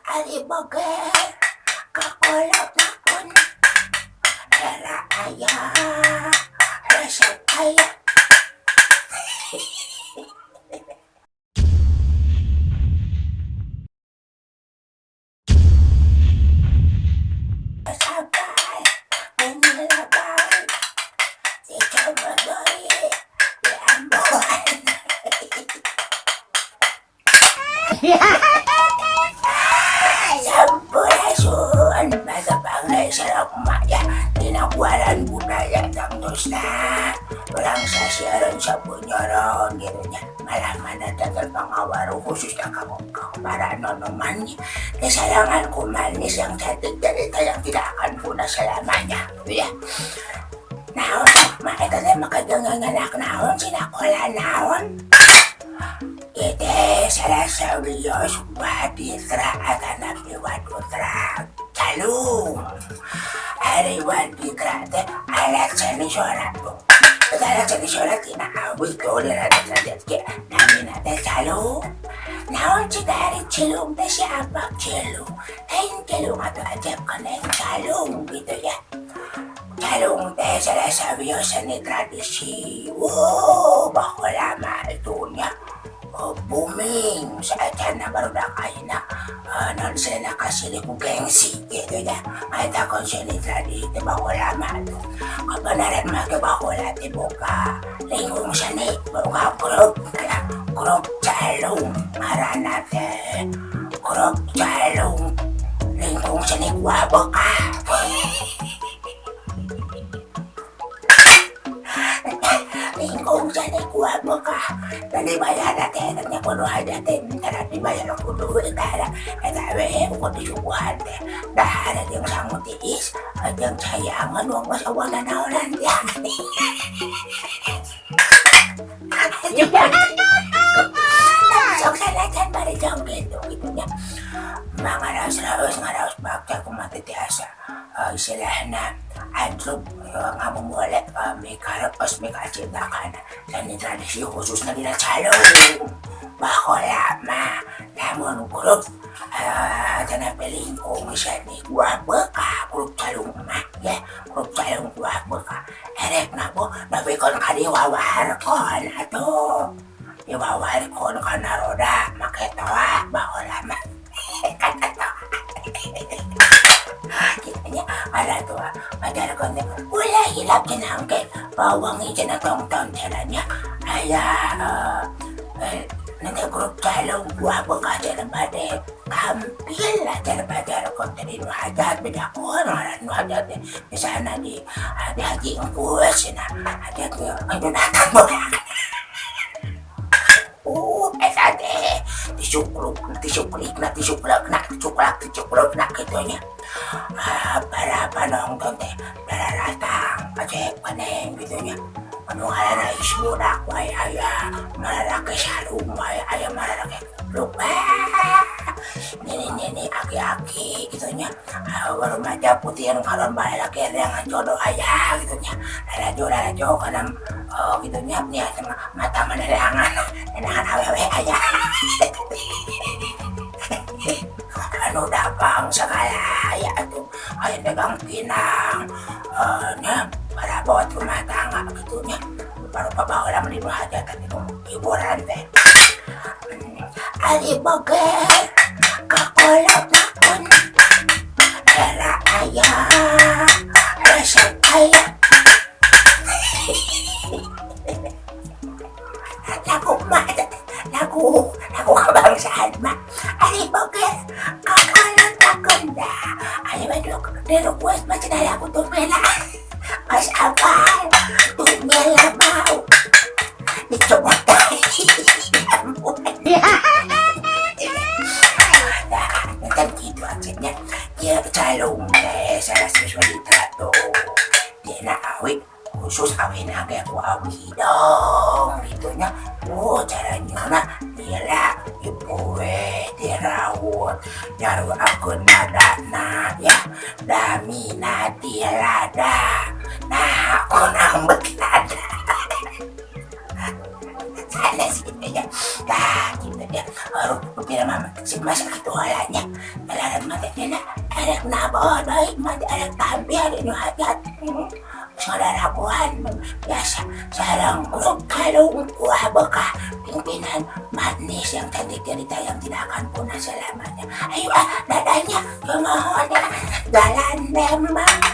Ali bagai kakolot na kun. Era ayah, resep ayah. Sabay, menilabay, di coba doi, di ambuan. Sampurasun, nagabangay sa lakmaya, tinagwaran budaya tangtos na. Walang sasiyaran sa punyoron, gitu niya. Malaman na dagal pangawaro khusus na kamukha para nonoman niya. Kasalangan kumanis ang satig darita yang tidak akan punah selamanya. Ya. Naon, makita na makaganganganak naon, sinakola naon. Ite salah Diyos waditra at anak ni Wadutra. Salung. Ari Waditra te alat sa ni Sorat po. At alat sa ni Sorat inaawit ko nila na kaya namin natin salung. Naon si Dari Chilung na siya abang Chilung. Ayun Chilung ato ajab ka na yung salung dito ya. Salung te salah Diyos ni tradisi. Wow, bako lama ito niya. Booming sa atin na barudak ay na non sila nakasili kong gengsi gitu ya ay takon sila dito ba wala man kapanaran magkabakula tibuka lingkong sani buka grup calung maranate grup calung lingkong sani wabaka lingkong sani wabaka tadi bayar natin niya puno natin tara di bayar ang puno tara etawe ko di subuhan dahil yung sangot tiis at yung sayangan huwag masawa na naulan yan so salasan pa rin yung gento ito niya mga raos bakta kung matitiasa sila na adrob nga mumulit may karapos may kacindakan sa tradisi khusus na dinasalo bako lama namun grup tanapiling kong isa ni Guabaka grup talong ya grup talong Guabaka erek na po nabikon ka di wawar ko na to iwawar ko na roda makitawa bako lama katatawa kitanya ala to madara ko na wala hilap kinangkin bawang itin na tong-tong jalannya ayah nanti grup calon buah bekas dalam badai tampil lah dalam badai konten ini hajat beda orang hajat di sana di ada haji ngkuas na hajat itu datang boleh tadi disukluk nak gitunya apa nonton teh datang aja paneng gitunya menunggu na ismudak way ayah malalaki salung way ayah malalaki lupa nini aki-aki gitunya remaja putih yang kalon malalaki yang jodoh ayah gitunya lalajo kadang gitunya nih mata menerangan enakan awewe ayah anu dagang segala ya tuh ayah dagang pinang para buat rumah tangga gitunya baru bawa dalam lima hajatan itu hiburan teh ali bagai kakolot na kun era ayah resep ayah lagu kebangsaan mah ali bagai kakolot na kun dah ali baduk dero kuas macam lagu tuh bela Mas Abang, tumela mau dicoba nonton gitu akhirnya dia calung salah sesuai tato dia nak awet khusus awet naga aku awet dong gitunya caranya nak dia ibu dirawat nyaru aku nadana ya damina tiada nah aku nambet ada sana sini ya gitu ya baru mama si masa gitu halanya Nina, erek nabon, baik mati erek tampil ini hajat. Saudarakuan biasa sarang grup kalung kuah bekah pimpinan manis yang cantik cerita yang tidak akan punah selamanya. Ayo dadanya kemohon jalan memang